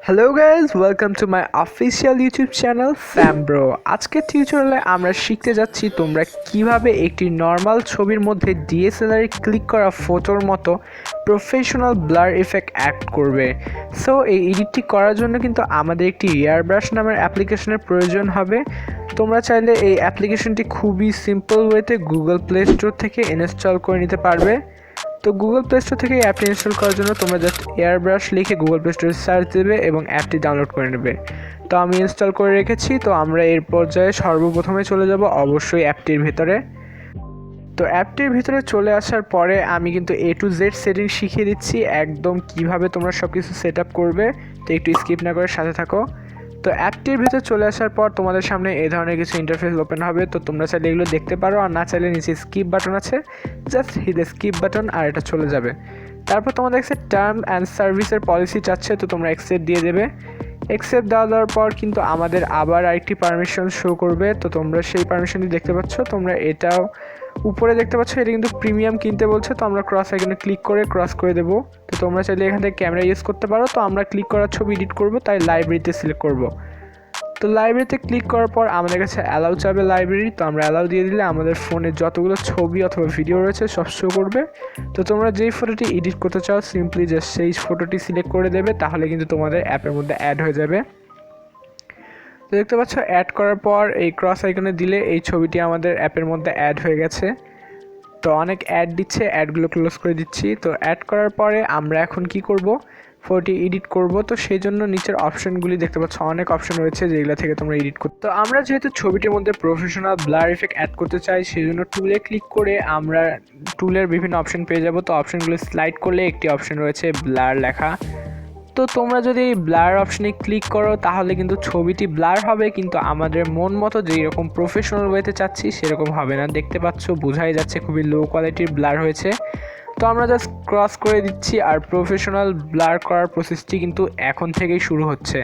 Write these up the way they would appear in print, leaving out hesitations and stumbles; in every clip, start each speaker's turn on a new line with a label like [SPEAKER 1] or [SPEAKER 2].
[SPEAKER 1] Hello guys, welcome to my official YouTube channel Fambro. আজকের টিউটোরিয়ালে আমরা শিখতে যাচ্ছি তোমরা কিভাবে একটি নর্মাল ছবির মধ্যে ডিএসএলআর ক্লিক করা ফটোর মতো প্রফেশনাল ব্লার ইফেক্ট অ্যাড করবে। সো এই এডিটটি করার জন্য কিন্তু আমাদের একটি এয়ারব্রাশ নামের অ্যাপ্লিকেশনের প্রয়োজন হবে। তোমরা চাইলে এই অ্যাপ্লিকেশনটি খুবই সিম্পল ওয়েতে গুগল প্লে স্টোর থেকে ইনস্টল করে নিতে পারবে। তো গুগল প্লে স্টোর থেকে এই অ্যাপটি ইনস্টল করার জন্য তোমরা জাস্ট এয়ারব্রাশ লিখে গুগল প্লে স্টোরে সার্চ দেবে এবং অ্যাপটি ডাউনলোড করে নেবে। তো আমি ইনস্টল করে রেখেছি। তো আমরা এর পর্যায়ে সর্বপ্রথমে চলে যাব অবশ্যই অ্যাপটির ভিতরে। তো অ্যাপটির ভিতরে চলে আসার পরে আমি কিন্তু A to Z সেটিং শিখিয়ে দিচ্ছি একদম কিভাবে তোমরা সব কিছু সেট আপ করবে। তো একটু স্কিপ না করে সাথে থাকো। তো অ্যাপটির ভিতরে চলে আসার পর তোমাদের সামনে এই ধরনের কিছু ইন্টারফেস ওপেন হবে। তো তোমরা চাইলে এগুলো দেখতে পারো, আর না চাইলে নিচে স্কিপ বাটন আছে, just hit the skip button আর এটা চলে যাবে। তারপর তোমাদের কাছে টার্ম অ্যান্ড সার্ভিসের পলিসি চাচ্ছে, তো তোমরা অ্যাকসেপ্ট দিয়ে দেবে। অ্যাকসেপ্ট দেওয়ার পর কিন্তু আমাদের আবার আরেকটি পারমিশন শো করবে। তো তোমরা সেই পারমিশনটি দেখতে পাচ্ছ, তোমরা এটাও উপরে দেখতে পাচ্ছ, এটা কিন্তু প্রিমিয়াম কিনতে বলছে। তো আমরা ক্রস আইকনে ক্লিক করে ক্রস করে দেবো। তো তোমরা চাইলে এখান থেকে ক্যামেরা ইউজ করতে পারো। তো আমরা ক্লিক করার ছবি এডিট করব, তাই লাইব্রেরিতে সিলেক্ট করব। তো লাইব্রেরিতে ক্লিক করার পর আমাদের কাছে অ্যালাউ চাবে লাইব্রেরি। তো আমরা অ্যালাউ দিয়ে দিলে আমাদের ফোনে যতগুলো ছবি অথবা ভিডিও রয়েছে সব শো করবে। তো তোমরা যেই ফটোটি এডিট করতে চাও সিম্পলি জাস্ট সেই ফটোটি সিলেক্ট করে দেবে, তাহলে কিন্তু তোমাদের অ্যাপের মধ্যে অ্যাড হয়ে যাবে। তো দেখতে পাচ্ছ অ্যাড করার পর এই ক্রস আইকনে দিলে এই ছবিটি আমাদের অ্যাপের মধ্যে অ্যাড হয়ে গেছে। তো অনেক অ্যাড দিচ্ছে, অ্যাডগুলো ক্লোজ করে দিচ্ছি। তো অ্যাড করার পরে আমরা এখন কি করব, ফটোটি এডিট করব। তো সেই জন্য নিচের অপশনগুলি দেখতে পাচ্ছ, অনেক অপশন রয়েছে যেগুলো থেকে তোমরা এডিট করতে। তো আমরা যেহেতু ছবিটির মধ্যে প্রফেশনাল ব্লার ইফেক্ট অ্যাড করতে চাই, সেই জন্য টুলে ক্লিক করে আমরা টুলের বিভিন্ন অপশন পেয়ে যাব। তো অপশনগুলো স্লাইড করলে একটি অপশন রয়েছে ব্লার লেখা। তো তোমরা যদি এই ব্লার অপশনে ক্লিক করো তাহলে কিন্তু ছবিটি ব্লার হবে, কিন্তু আমাদের মন মতো যেই রকম প্রফেশনাল ওয়েতে চাচ্ছি সেরকম হবে না। দেখতে পাচ্ছ, বোঝাই যাচ্ছে খুবই লো কোয়ালিটির ব্লার হয়েছে। তো আমরা জাস্ট ক্রস করে দিচ্ছি, আর প্রফেশনাল ব্লার করার প্রসেসটি কিন্তু এখন থেকেই শুরু হচ্ছে।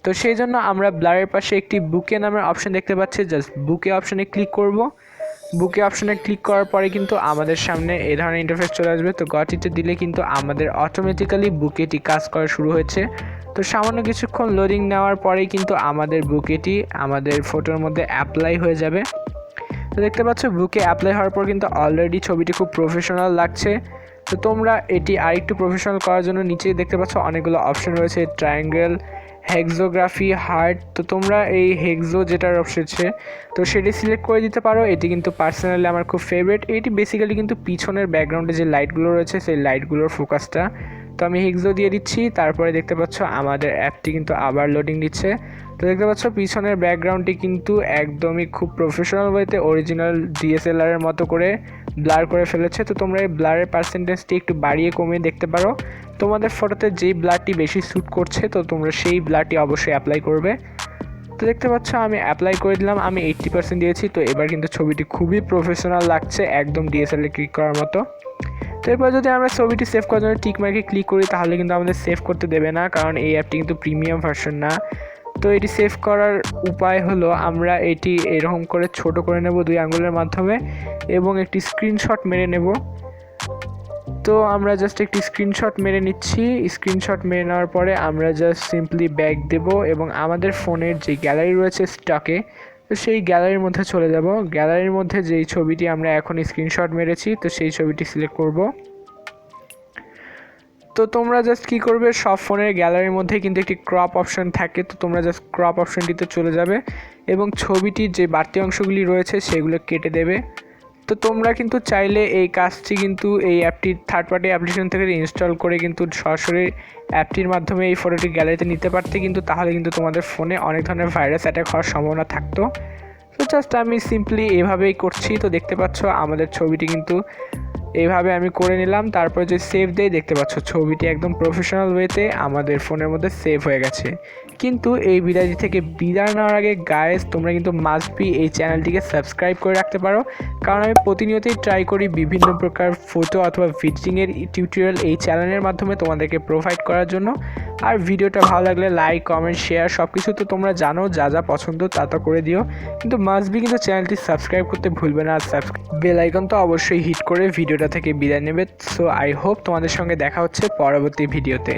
[SPEAKER 1] তো সেই জন্য আমরা ব্লারের পাশে একটি বুকে নামের অপশন দেখতে পাচ্ছি, জাস্ট বুকে অপশনে ক্লিক করব। বুকে অপশনে ক্লিক করার পরে কিন্তু আমাদের সামনে এই ধরনের ইন্টারফেস চলে আসবে। তো গটিতে দিলে কিন্তু আমাদের অটোমেটিক্যালি বুকেটি কাজ করা শুরু হয়েছে। তো সামান্য কিছুক্ষণ লোডিং নেওয়ার পরেই কিন্তু আমাদের বুকেটি আমাদের ফটোর মধ্যে অ্যাপ্লাই হয়ে যাবে। তো দেখতে পাচ্ছ বুকে অ্যাপ্লাই হওয়ার পর কিন্তু অলরেডি ছবিটি খুব প্রফেশনাল লাগছে। তো তোমরা এটি আরেকটু প্রফেশনাল করার জন্য নিচেই দেখতে পাচ্ছ অনেকগুলো অপশন রয়েছে, ট্রায়াঙ্গেল, হেক্সোগ্রাফি, হার্ট। তো তোমরা এই হেক্সো যেটার অপশন আছে তো সেটি সিলেক্ট করে দিতে পারো। এটি কিন্তু পার্সোনালি আমার খুব ফেভারিট। এটি বেসিক্যালি কিন্তু পিছনের ব্যাকগ্রাউন্ডে যে লাইটগুলো রয়েছে সেই লাইটগুলোর ফোকাসটা। তো আমি হেক্সো দিয়ে দিচ্ছি। তারপরে দেখতে পাচ্ছ আমাদের অ্যাপটি কিন্তু আবার লোডিং দিচ্ছে। তো দেখতে পাচ্ছ পিছনের ব্যাকগ্রাউন্ডটি কিন্তু একদমই খুব প্রফেশনাল ওয়েতে অরিজিনাল ডিএসএলআরের মতো করে ব্লার করে ফেলেছে। তো তোমরা এই ব্লারের পার্সেন্টেজটি একটু বাড়িয়ে কমিয়ে দেখতে পারো। তোমাদের ফটোতে যেই ব্লারটি বেশি স্যুট করছে তো তোমরা সেই ব্লারটি অবশ্যই অ্যাপ্লাই করবে। তো দেখতে পাচ্ছ আমি অ্যাপ্লাই করে দিলাম, আমি 80% দিয়েছি। তো এবার কিন্তু ছবিটি খুবই প্রফেশনাল লাগছে, একদম ডিএসএলআর ক্লিক করার মতো। তো এরপর যদি আমরা ছবিটি সেভ করার জন্য টিক মার্কে ক্লিক করি তাহলে কিন্তু আমাদের সেভ করতে দেবে না, কারণ এই অ্যাপটি কিন্তু প্রিমিয়াম ভার্সন না। তো এটি সেভ করার উপায় হলো আমরা এটি এরকম করে ছোট করে নেব 2 আঙ্গুলের মাধ্যমে এবং একটি স্ক্রিনশট মেরে নেব। তো আমরা জাস্ট একটি স্ক্রিনশট মেরে নিচ্ছি। স্ক্রিনশট মেরে নেওয়ার পরে আমরা জাস্ট সিম্পলি ব্যাক দেব এবং আমাদের ফোনের যে গ্যালারি রয়েছে স্টকে, তো সেই গ্যালারির মধ্যে চলে যাব। গ্যালারির মধ্যে যেই ছবিটি আমরা এখন স্ক্রিনশট মেরেছি তো সেই ছবিটি সিলেক্ট করব। তো তোমরা জাস্ট কী করবে, সব ফোনের গ্যালারির মধ্যে কিন্তু একটি ক্রপ অপশন থাকে। তো তোমরা জাস্ট ক্রপ অপশনটিতে চলে যাবে এবং ছবিটির যে বাড়তি অংশগুলি রয়েছে সেগুলো কেটে দেবে। তো তোমরা কিন্তু চাইলে এই কাজটি কিন্তু এই অ্যাপটি থার্ড পার্টি অ্যাপ্লিকেশন থেকে ইনস্টল করে কিন্তু সরাসরি অ্যাপটির মাধ্যমে এই ফটোটি গ্যালারিতে নিতে পারতে, কিন্তু তাহলে কিন্তু তোমাদের ফোনে অনেক ধরনের ভাইরাস অ্যাটাক হওয়ার সম্ভাবনা থাকতো। তো জাস্ট আমি সিম্পলি এভাবেই করছি। তো দেখতে পাচ্ছ আমাদের ছবিটি কিন্তু এইভাবে আমি করে নিলাম। তারপরে যে সেভ দেই দেখতে পাচ্ছ ছবিটি একদম প্রফেশনাল ওয়েতে আমাদের ফোনের মধ্যে সেভ হয়ে গেছে। কিন্তু এই ভিডিওটি থেকে বিদায় নেওয়ার আগে গাইস তোমরা কিন্তু মাস্ট বি এই চ্যানেলটিকে সাবস্ক্রাইব করে রাখতে পারো, কারণ আমি প্রতিনিয়তই ট্রাই করি বিভিন্ন প্রকার ফটো অথবা ভিডিংয়ের টিউটোরিয়াল এই চ্যানেলের মাধ্যমে তোমাদেরকে প্রোভাইড করার জন্য। আর ভিডিওটা ভালো লাগলে লাইক, কমেন্ট, শেয়ার সব কিছু তো তোমরা জানো, যা যা পছন্দ তা তা করে দিও, কিন্তু মাস্ট বি কিন্তু চ্যানেলটি সাবস্ক্রাইব করতে ভুলবে না। আর বেল আইকন তো অবশ্যই হিট করে ভিডিওটা থেকে বিদায় নেবে। সো আই হোপ তোমাদের সঙ্গে দেখা হচ্ছে পরবর্তী ভিডিওতে।